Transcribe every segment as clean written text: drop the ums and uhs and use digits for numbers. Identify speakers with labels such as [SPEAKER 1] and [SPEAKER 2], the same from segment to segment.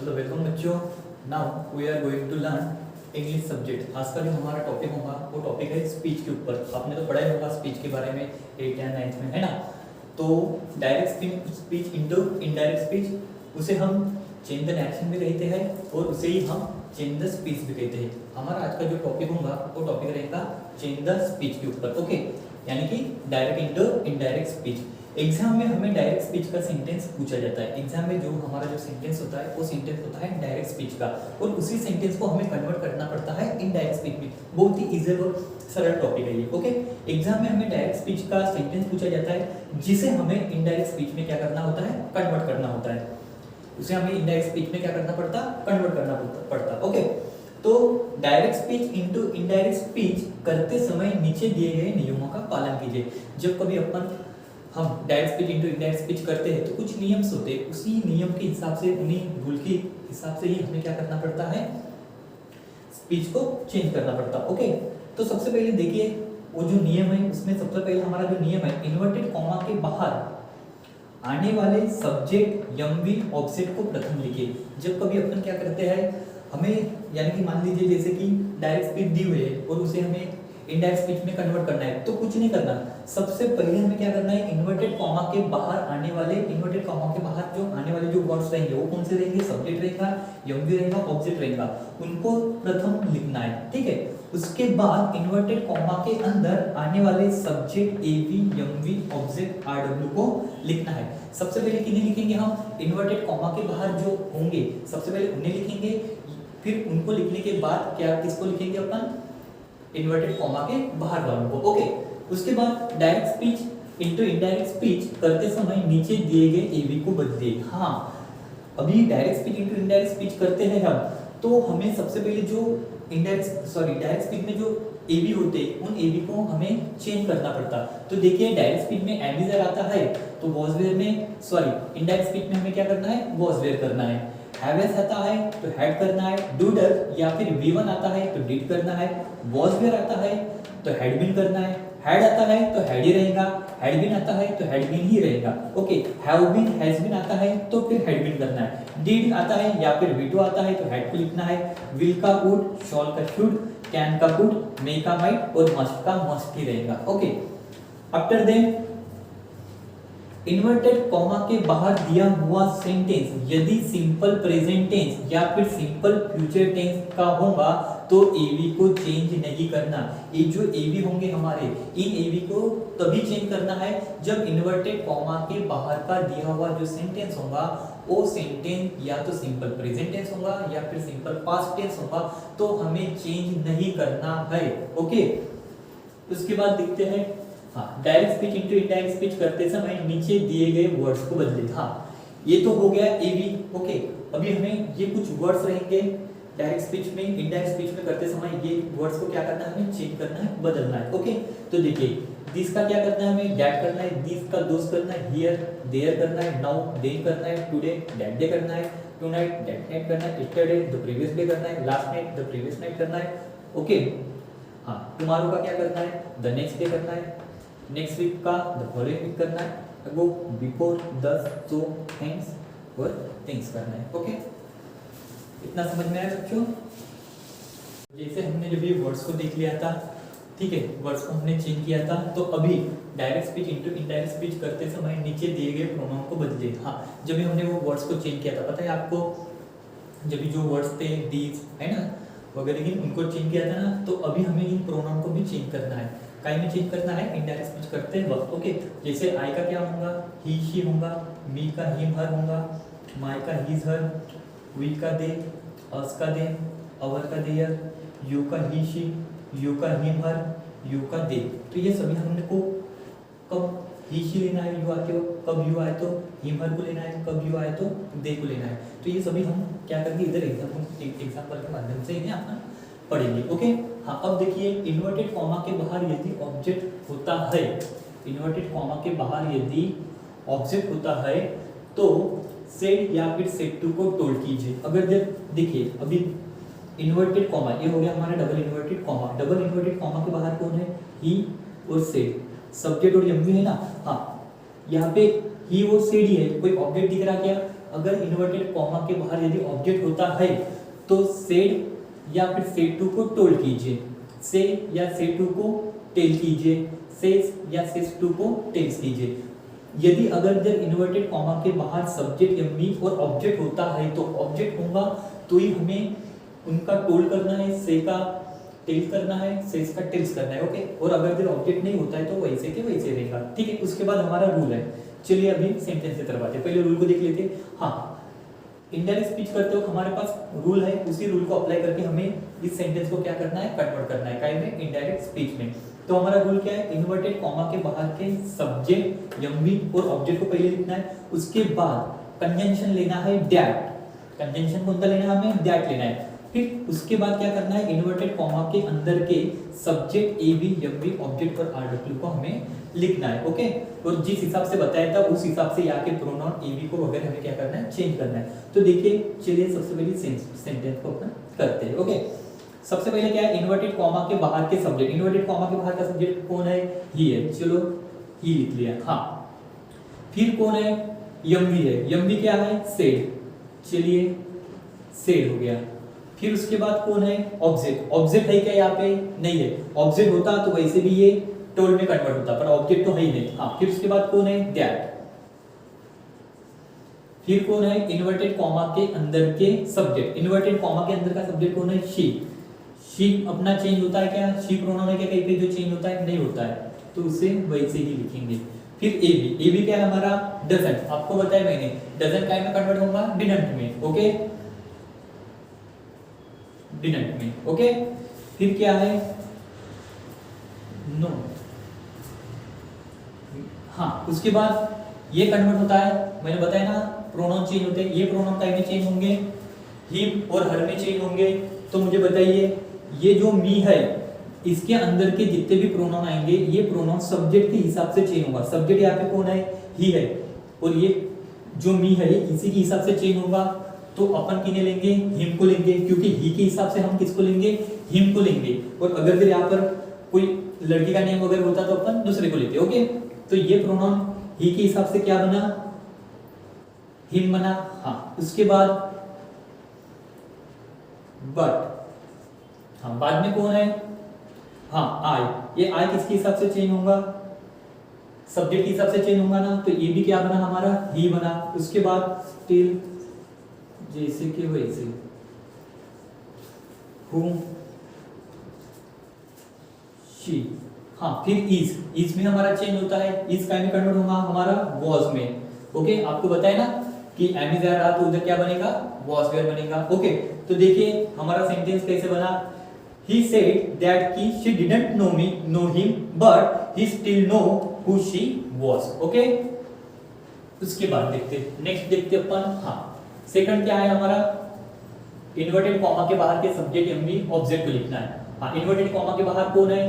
[SPEAKER 1] Hello welcome बच्चों। Now we are going to learn English subject. आज का जो हमारा टॉपिक होगा वो टॉपिक है स्पीच के ऊपर। आपने तो पढ़ा ही होगा स्पीच के बारे में 8 या 9 में, है ना। तो direct speech into indirect speech, उसे हम चेंज द डायरेक्शन भी कहते हैं और उसे ही हम चेंज द स्पीच भी कहते हैं। हमारा आज का जो टॉपिक होगा वो टॉपिक रहेगा चेंज द स्पीच के ऊपर। ओके, यानी कि direct into indirect speech. Exam में हमें डायरेक्ट स्पीच का सेंटेंस पूछा जाता है। एग्जाम में जो हमारा जो सेंटेंस होता है वो सेंटेंस होता है डायरेक्ट स्पीच का, और उसी सेंटेंस को हमें कन्वर्ट करना पड़ता है इनडायरेक्ट स्पीच में। बहुत ही इजी और सरल टॉपिक है ये। ओके, एग्जाम में हमें डायरेक्ट स्पीच का सेंटेंस पूछा जाता है जिसे हमें इनडायरेक्ट स्पीच में क्या करना होता है, कन्वर्ट करना होता है। उसे हमें इनडायरेक्ट स्पीच में क्या करना पड़ता, कन्वर्ट करना पड़ता। ओके, तो direct speech into indirect speech करते समय नीचे दिए गए नियमों का पालन कीजिए। जब कभी हम direct speech into indirect speech करते हैं तो कुछ नियम्स होते हैं, उसी नियम के हिसाब से, उन्हीं रूल के हिसाब से ही हमें क्या करना पड़ता है, स्पीच को चेंज करना पड़ता। ओके, तो सबसे पहले देखिए वो जो नियम है उसमें सबसे पहले हमारा जो नियम है, इन्वर्टेड कॉमा के बाहर आने वाले सब्जेक्ट यमवी ऑब्जेक्ट को प्रथम लिखिए। जब कभी अपन क्या करते हैं, हमें यानी कि मान लीजिए जैसे कि डायरेक्ट स्पीच दी हुई है और उसे हमें इनडायरेक्ट स्पीच में कन्वर्ट करना है, तो कुछ नहीं करना। सबसे पहले हमें क्या करना है, इन्वर्टेड कॉमा के बाहर आने वाले, इन्वर्टेड कॉमा के बाहर जो आने वाले जो वर्ड्स रहेंगे वो कौन से रहेंगे, सब्जेक्ट रहेगा, यमवी रहेगा, ऑब्जेक्ट रहेगा, उनको प्रथम लिखना है। ठीक है, उसके बाद इन्वर्टेड कॉमा के अंदर आने वाले सब्जेक्ट एवी, यमवी, ऑब्जेक्ट आरडब्ल्यू को लिखना है। सबसे पहले किन्हें लिखेंगे हम, इन्वर्टेड कॉमा के बाहर जो होंगे सबसे पहले उन्हें लिखेंगे, फिर उनको लिखने के बाद क्या किसको लिखेंगे अपन, इन्वर्टेड कॉमा के बाहर वालों को। ओके, उसके बाद direct speech into indirect speech करते समय नीचे दिए गए एवी को बदलिए। हाँ, अभी direct speech into indirect speech करते हैं हम, तो हमें सबसे पहले जो डायरेक्ट स्पीच में जो एवी होते हैं उन एवी को हमें चेंज करना पड़ता। तो देखिए डायरेक्ट स्पीच में एमिजर आता है तो वॉज वेयर में, इनडायरेक्ट स्पीच में हमें क्या करना है, वॉज वेयर करना है। हैवेस आता है तो हैड करना है, डूडर या फिर वी1 आता है तो डिड करना है, वॉज वेयर आता है तो हैड बीन करना है, हैड आता है तो हैड ही रहेगा, हैड बीन आता है तो हैड बीन ही रहेगा। Okay, have been, has been आता है तो फिर हैड बीन करना है, डिड आता है या फिर वी2 आता है तो हैड को लिखना है, विल का वुड, शॉल का शुड, कैन का कुड, मे का माइट और मस्ट का मस्ट ही रहेगा। Okay, after then inverted comma के बाहर दिया हुआ सेंटेंस यदि सिंपल प्रेजेंट टेंस या फिर सिंपल फ्यूचर टेंस का होगा तो एवी को चेंज नहीं करना। ये जो एवी होंगे हमारे, इन एवी को तभी चेंज करना है जब इन्वर्टेड कॉमा के बाहर का दिया हुआ जो सेंटेंस होगा वो सेंटेंस या तो सिंपल प्रेजेंट टेंस होगा या फिर सिंपल पास्ट टेंस होगा, तो हमें चेंज नहीं करना है। ओके, उसके बाद देखते हैं, हाँ, direct speech into indirect speech करते समय नीचे दिए गए वर्ड्स को बदले। हाँ, ये तो हो गया एवी। ओके, अभी हमें ये कुछ वर्ड्स रहेंगे डायरेक्ट स्पीच में, इनडायरेक्ट स्पीच में करते समय ये वर्ड्स को क्या करना है, हमें चेंज करना है, बदलना है। ओके, तो देखिए दिस का क्या करना है, हमें दैट करना है, दिस का दोस करना है, हियर देयर करना है, नाउ देन करना है, टुडे दैट डे करना है, टुनाइट दैट नाइट करना है, यस्टरडे द प्रीवियस डे करना है, last night the previous night करना है। ओके, हाँ, टुमारो का क्या करना है, द नेक्स्ट डे करना है, नेक्स्ट वीक का द फॉलोइंग वीक करना है, वो बिफोर, दस, सो, थैंक्स और थिंग्स करना है। ओके, इतना समझ में आया बच्चों। जैसे हमने जब ये वर्ड्स को देख लिया था, ठीक है, वर्ड्स को हमने चेंज किया था, तो अभी direct speech into indirect speech करते समय नीचे दिए गए प्रोनाउन को बदले। हाँ, जब भी हमने वो वर्ड्स को चेंज किया था, पता है आपको, जब भी जो वर्ड्स थे दीज, है ना, वगैरह, उनको चेंज किया था ना, तो अभी हमें इन प्रोनाउन को भी चेंज करना है। काई में चेंज करना है, इनडायरेक्ट स्पीच करते वक्त। ओके, जैसे आई का क्या होगा, ही शी होगा, मी का हिम हर होगा, माई का हीज हर, वी का दे, अस का दे, अवर का देयर, यू का ही शी, यू का हिम हर, यू का दे। तो ये सभी हमने को कब ही शी लेना है यू आते हो, कब यू आए तो हिम हर को लेना है, कब यू आए तो दे को लेना है। तो ये सभी हम क्या करेंगे, इधर एग्जाम्पल के माध्यम से इन्हें अपना पढ़ेंगे। ओके, हाँ, अब देखिए इन्वर्टेड कॉमा के बाहर यदि ऑब्जेक्ट होता है, इन्वर्टेड कॉमा के बाहर यदि ऑब्जेक्ट होता है तो सेड या फिर सेड टू को टोल्ड कीजिए। अगर देखिए अभी इन्वर्टेड कॉमा, ये हो गया हमारा double inverted comma. Double inverted comma के बाहर कौन है, ही और सेड, सब्जेक्ट और यमवी है ना। हाँ, यहाँ पे ही और सेड ही है, कोई ऑब्जेक्ट दिख रहा क्या, अगर इन्वर्टेड कॉमा के बाहर यदि ऑब्जेक्ट होता है तो सेड या फिर सेड टू को टोल्ड कीजिए, से या से टू को टेल कीजिए, सेस या सेस टू को टेल्स कीजिए। यदि अगर जब इन्वर्टेड कॉमा के बाहर सब्जेक्ट या मी और ऑब्जेक्ट होता है तो ऑब्जेक्ट होगा तो ही हमें उनका टोल करना है, से का टेल करना है, सेस का टेल्स करना है। ओके, और अगर जब ऑब्जेक्ट नहीं होता है तो वैसे के वैसे रहेगा। ठीक है, उसके बाद हमारा रूल है। चलिए अभी सेंटेंस से करवाते हैं, पहले रूल को देख लेते हैं। हाँ, इनडायरेक्ट स्पीच करते वक्त हमारे पास रूल है, उसी रूल को अप्लाई करके हमें इस सेंटेंस को क्या करना है, कन्वर्ट करना है काय में, इनडायरेक्ट स्पीच में। तो हमारा रूल क्या है, इन्वर्टेड कॉमा के बाहर के सब्जेक्ट यम्मी और ऑब्जेक्ट को पहले लिखना है, उसके बाद कंजंक्शन लेना है दैट, कंजंक्शन कौन सा लेना है हमें, दैट लेना है। फिर उसके बाद क्या करना है, इन्वर्टेड कॉमा के अंदर के सब्जेक्ट ए बी यम्मी ऑब्जेक्ट और आर डब्ल्यू को हमें लिखना है। ओके, और जिस हिसाब से बताया था उस हिसाब से यहाँ के प्रोनाउन ए बी को वगैरह हमें क्या करना है, चेंज करना है। तो देखिए चलिए सबसे पहले सेंटेंस को अपन करते हैं। ओके, सबसे पहले क्या है, इन्वर्टेड कॉमा के बाहर के सब्जेक्ट, इन्वर्टेड कॉमा के बाहर का सब्जेक्ट कौन है, ही है। चलो ही लिख लिया। हाँ, फिर कौन है, यम्मी है, यम्मी क्या है, सेड, चलिए सेड हो गया। फिर उसके बाद कौन है, ऑब्जेक्ट, ऑब्जेक्ट है क्या यहाँ पे, नहीं है। ऑब्जेक्ट होता तो वैसे भी ये टोल में कन्वर्ट होता, पर ऑब्जेक्ट तो है ही नहीं। हाँ, फिर उसके बाद कौन है, दैट। फिर कौन है, इन्वर्टेड कॉमा के अंदर के सब्जेक्ट, इन्वर्टेड कॉमा के अंदर का सब्जेक्ट कौन है, शी। शी अपना चेंज होता है क्या, शी प्रोनाउन है क्या कहीं पे जो चेंज होता है, नहीं होता है, तो उसे वैसे ही लिखेंगे। फिर ए बी, ए बी क्या है हमारा, डजंट, आपको बताया मैंने, डजंट काय में कन्वर्ट होगा, डिडंट में। ओके, डिडंट में। ओके, फिर क्या है, नो। हाँ, उसके बाद ये कन्वर्ट होता है, मैंने बताया ना प्रोनाउन चेंज होते हैं, ये प्रोनाउन काय में चेंज होंगे, हिम और हर में चेंज होंगे। तो मुझे बताइए ये जो मी है इसके अंदर के जितने भी प्रोनाउन आएंगे ये प्रोनाउन सब्जेक्ट के हिसाब से चेंज होगा। सब्जेक्ट यहाँ पे कौन है, ही है, और ये जो मी है इसी के हिसाब से चेंज होगा। तो अपन किन्हें लेंगे, हिम को लेंगे, क्योंकि ही के हिसाब से हम किसको लेंगे, हिम को लेंगे। और अगर फिर यहाँ पर कोई लड़की का नेम वगैरह होता तो अपन दूसरे को लेते। ओके, तो ये प्रोनाउन ही के हिसाब से क्या बना, हिम बना। हाँ, उसके बाद बट, हाँ बाद में कौन है, हाँ आई, ये आई किसके हिसाब से चेंज होगा, सब्जेक्ट के हिसाब से चेंज होगा ना, तो ये भी क्या बना हमारा, ही बना। उसके बाद स्टिल, जैसे कि वैसे, whom, she। हाँ, फिर इज में हमारा चेंज होता है, इज का में कन्वर्ट होगा हमारा वॉज में। ओके, आपको बताया ना कि एम इज रहा तो उधर क्या बनेगा, वॉज वेयर बनेगा। ओके, तो देखिए हमारा सेंटेंस कैसे बना, he said that कि she didn't know him but he still know who she was। Okay, उसके बाद नेक्स्ट देखते अपन। हाँ, सेकंड क्या है हमारा, इन्वर्टेड कॉमा के बाहर के सब्जेक्ट एमबी ऑब्जेक्ट को लिखना है। हाँ, इन्वर्टेड कॉमा के बाहर कौन है,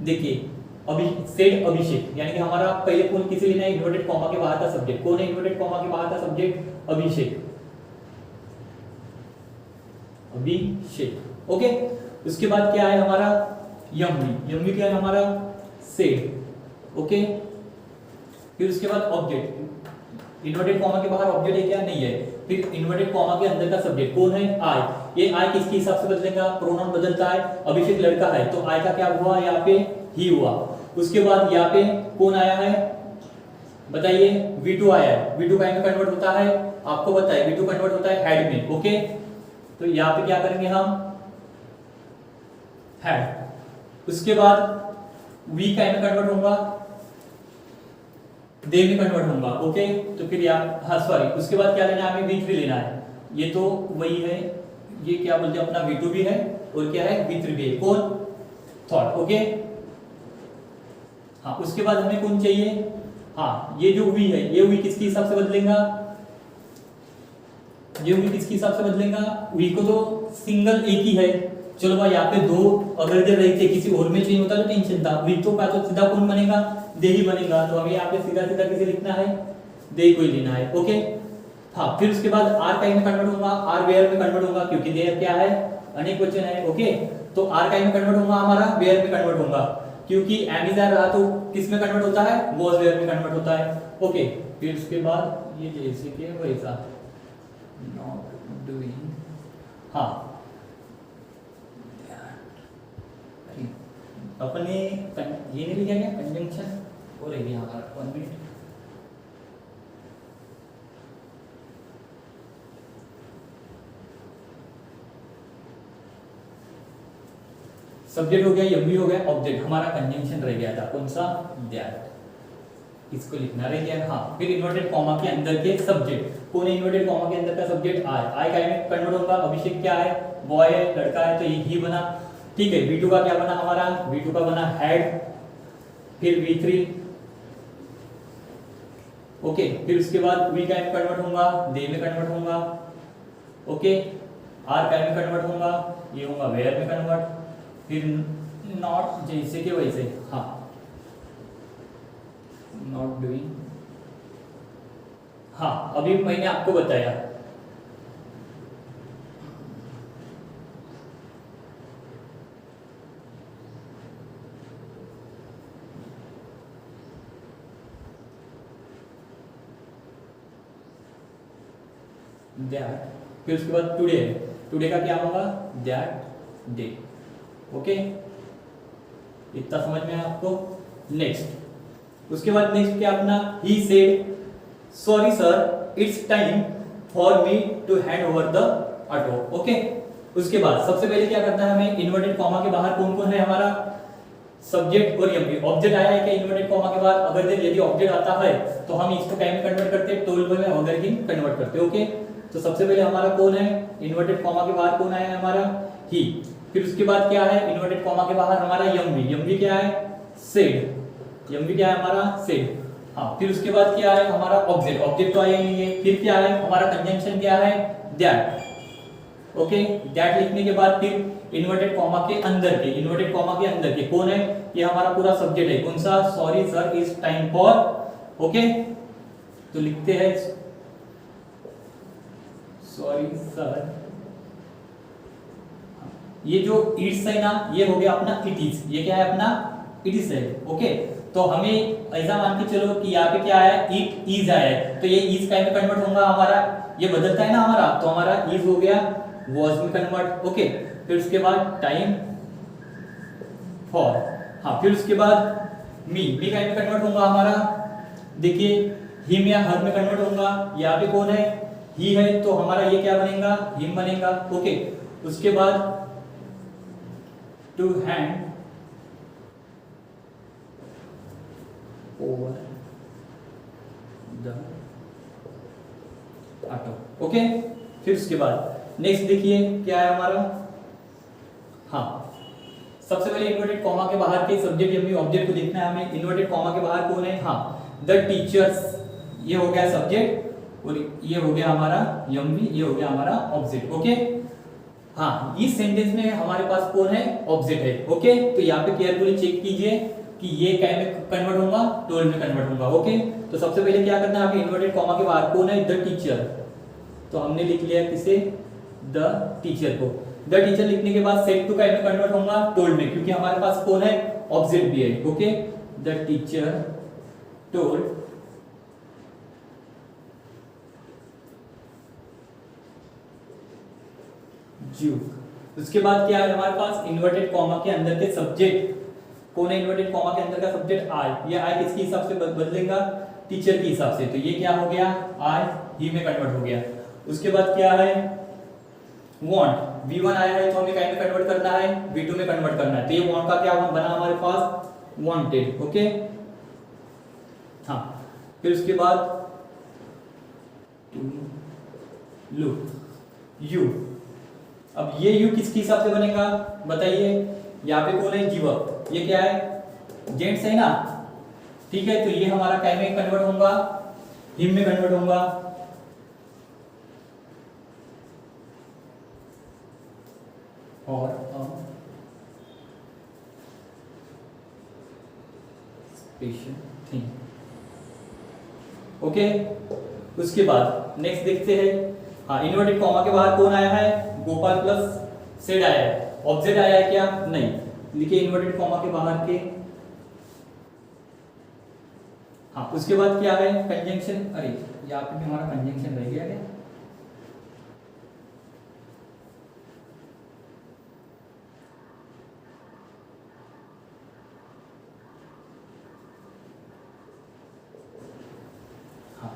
[SPEAKER 1] देखिए सेड अभिषेक, यानी कि हमारा पहले कौन किसे लेना है, इन्वर्टेड कॉमा के बाहर का सब्जेक्ट कौन है, इन्वर्टेड कॉमा के बाहर का सब्जेक्ट अभिषेक, अभिषेक। ओके, उसके बाद क्या है हमारा, यम्मी, यम्मी क्या है हमारा, सेड। ओके, फिर उसके बाद ऑब्जेक्ट, इन्वर्टेड कॉमा के बाहर ऑब्जेक्ट है क्या, नहीं है। फिर इन्वर्टेड कॉमा के अंदर का सब्जेक्ट कौन है, आई। ये आई किसके हिसाब से बदलेगा, प्रोनाउन बदलता है, अभिषेक लड़का है तो आई का क्या हुआ, यहाँ पे ही हुआ। उसके बाद यहाँ पे कौन आया है, बताइए, V2 आया है। V2 का में कन्वर्ट होता है, आपको बताइए V2 कन्वर्ट होता है हेड में। ओके, तो यहाँ पे क्या करेंगे हम, हेड। उसके बाद वी का में कन्वर्ट होगा, दे में कन्वर्ट होगा। ओके, तो फिर यहाँ, हाँ सॉरी, उसके बाद क्या लेना है हमें, V3 लेना है। ये तो वही है, ये क्या बोलते हैं अपना V2 भी है और क्या है V3 भी है, कौन, थॉट। ओके, हाँ, उसके बाद हमें कौन चाहिए, हाँ ये जो वी है, ये वी किसके हिसाब से बदलेगा, ये वी किसके हिसाब से बदलेगा, वी को तो सिंगल एक ही है। चलो भाई यहाँ पे दो अगर जब रहते किसी और में चेंज होता तो टेंशन था, वी तो का तो सीधा कौन बनेगा, दे ही बनेगा। तो हमें यहाँ पे सीधा सीधा किसे लिखना है, दे को ही लेना है। ओके, हाँ, फिर उसके बाद आर का में कन्वर्ट होगा, आर वेयर में कन्वर्ट होगा, क्योंकि देयर क्या है, अनेक वचन है। ओके, तो आर का में कन्वर्ट होगा हमारा, वेयर में कन्वर्ट होगा, क्योंकि एम इज रहा तो किस में कन्वर्ट होता है, वॉज वेयर में कन्वर्ट होता है। ओके, फिर उसके बाद ये जैसे कि वैसा, नॉट डूइंग, हाँ अपने ये नहीं लिखा गया कंजंक्शन, वो रह गया हमारा 1 मिनट। सब्जेक्ट हो गया, एमवी हो गया, ऑब्जेक्ट, हमारा कंजंक्शन रह गया था कौन सा, दैट, इसको लिखना रह गया। हाँ, फिर इन्वर्टेड कॉमा के अंदर के सब्जेक्ट, कौन है इन्वर्टेड कॉमा के अंदर का सब्जेक्ट, आई का में कन्वर्ट होगा, अभिषेक क्या है, बॉय है, लड़का है, तो ये ही बना। ठीक है, V2 का क्या बना हमारा, V2 का बना हैड, फिर V3, ओके, फिर उसके बाद V का में कन्वर्ट होगा, दे में कन्वर्ट होगा, ओके, R का में कन्वर्ट होगा, ये होगा वेयर में कन्वर्ट, फिर नॉट जैसे के वैसे, हाँ नॉट डूइंग, हाँ अभी मैंने आपको बताया दैट, फिर उसके बाद टुडे, टुडे का क्या होगा, दैट डे, ओके, इतना समझ में है आपको। नेक्स्ट, उसके बाद नेक्स्ट क्या अपना, he said sorry sir it's time for me to hand over the auto, okay. उसके बाद सबसे पहले क्या करना है हमें, इन्वर्टेड कॉमा के बाहर कौन कौन है हमारा, सब्जेक्ट और एमवी, ऑब्जेक्ट आया है क्या इन्वर्टेड कॉमा के बाद, अगर यदि ऑब्जेक्ट आता है तो हम इसको क्या में कन्वर्ट करते हैं, टोल में अगर की कन्वर्ट करते हैं, ओके। तो सबसे पहले हमारा कौन है, इन्वर्टेड कॉमा के बाहर कौन आया है हमारा, ही, फिर उसके बाद क्या है इन्वर्टेड कॉमा के बाहर हमारा एमवी, एमवी क्या है, सेड, एमवी क्या है हमारा, सेड, हाँ, फिर उसके बाद क्या है हमारा ऑब्जेक्ट, ऑब्जेक्ट तो आया ही है, फिर क्या है हमारा कंजंक्शन क्या है, दैट, ओके, दैट लिखने के बाद फिर इन्वर्टेड कॉमा के अंदर के, इन्वर्टेड कॉमा के अंदर के कौन है, ये हमारा पूरा सब्जेक्ट है, कौन सा, sorry sir is time for, okay, तो लिखते हैं सॉरी सर, ये जो इट्स है ना ये हो गया अपना इट इज, ये क्या है अपना इट इज है, ओके। तो हमें ऐसा मान के चलो कि यहाँ पे क्या आया, इट इज आया है, तो ये इज का में कन्वर्ट होगा हमारा, ये बदलता है ना हमारा, तो हमारा इज हो गया वॉज में कन्वर्ट, ओके। फिर उसके बाद टाइम फॉर, हाँ, फिर उसके बाद मी का में कन्वर्ट होगा हमारा, देखिए हिम या हर में कन्वर्ट होगा, यहाँ पे कौन है, ही है, तो हमारा ये क्या बनेगा, हिम बनेगा, ओके। उसके बाद to hand over the auto, okay. फिर उसके बाद नेक्स्ट देखिए क्या है हमारा, हाँ, सबसे पहले इन्वर्टेड कॉमा के बाहर के सब्जेक्ट एमवी ऑब्जेक्ट को देखना है हमें, इन्वर्टेड कॉमा के बाहर कौन है, हाँ द टीचर्स, ये हो गया सब्जेक्ट और ये हो गया हमारा एमवी, ये हो गया हमारा ऑब्जेक्ट, ओके। हाँ, इस सेंटेंस में हमारे पास कौन है, ऑब्जेक्ट है, ओके। तो यहाँ पे केयरफुली चेक कीजिए कि ये क्या में कन्वर्ट होगा, टोल में कन्वर्ट होगा, ओके। तो सबसे पहले क्या करना है हमें, इन्वर्टेड कॉमा के बाहर कौन है, द टीचर, तो हमने लिख लिया किसे, द टीचर को, द टीचर लिखने के बाद सेट टू का में कन्वर्ट होगा टोल्ड में, क्योंकि हमारे पास कौन है, ऑब्जेक्ट भी है, okay. The teacher told you. उसके बाद क्या है हमारे पास, इन्वर्टेड कॉमा के अंदर के सब्जेक्ट कौन है, इन्वर्टेड कॉमा के अंदर का सब्जेक्ट आई, ये आई किसके हिसाब से बदलेगा, टीचर के हिसाब से, तो ये क्या हो गया, आई ही में कन्वर्ट हो गया। उसके बाद क्या है, वांट, V1 आया है तो हमें क्या में कन्वर्ट करना है, V2 में कन्वर्ट करना है, तो ये वांट का क्या बना हमारे पास, वांटेड, ओके। हाँ, फिर उसके बाद लुक, यू, अब ये यू किसके हिसाब से बनेगा बताइए, यहाँ पे कौन है, जीवक, ये क्या है, जेंट्स है ना, ठीक है, तो ये हमारा क्या में कन्वर्ट होगा, हिम में कन्वर्ट होगा, और स्पेशल थिंग, ओके। उसके बाद नेक्स्ट देखते हैं, हाँ, इन्वर्टेड कॉमा के बाहर कौन आया है, गोपाल प्लस सेड आया है, ऑब्जेक्ट आया है क्या, नहीं, लिखिए इन्वर्टेड कॉमा के बाहर के, हाँ। उसके बाद क्या है, कंजंक्शन, अरे यहाँ पे भी हमारा कंजंक्शन रह गया क्या,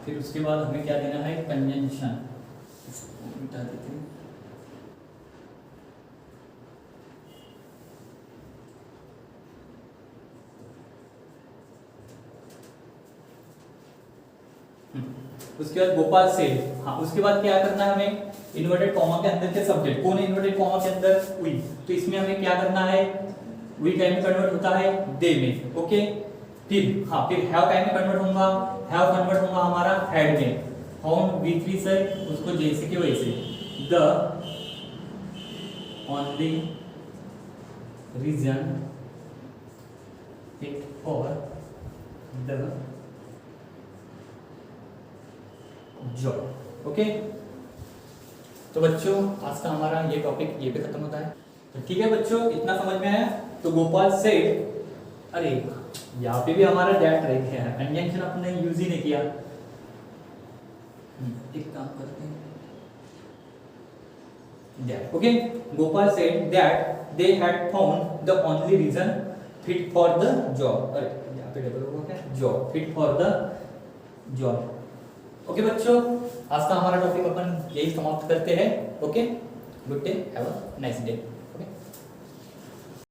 [SPEAKER 1] फिर उसके बाद हमें क्या देना है, कंजंक्शन, इसको मिटा देते हैं। उसके बाद गोपाल से, हाँ उसके बाद क्या करना है हमें, इन्वर्टेड कॉमा के अंदर के सब्जेक्ट कौन है, इन्वर्टेड कॉमा के अंदर वी, तो इसमें हमें क्या करना है, वी टाइम में कन्वर्ट होता है दे में, ओके। फिर हाँ फिर हैव टाइम में कन्वर्ट होगा, हैव कन्वर्ट होगा हमारा हैड में, फाउंड V3 से उसको जैसे के वैसे, the only reason it for the job, okay. तो बच्चों आज का हमारा ये टॉपिक ये पे खत्म होता है, तो ठीक है बच्चों, इतना समझ में आया। तो गोपाल से, अरे यहाँ पे भी हमारा दैट रह गया है, कंजंक्शन अपने यूज ही नहीं किया। एक काम करते हैं, that, okay. Gopal said that they had found the only reason fit for the job, अरे यहाँ पे डबल होगा क्या, job, fit for the job, okay बच्चों। आज का हमारा टॉपिक अपन यही समाप्त करते हैं, okay. Good day, have a nice day.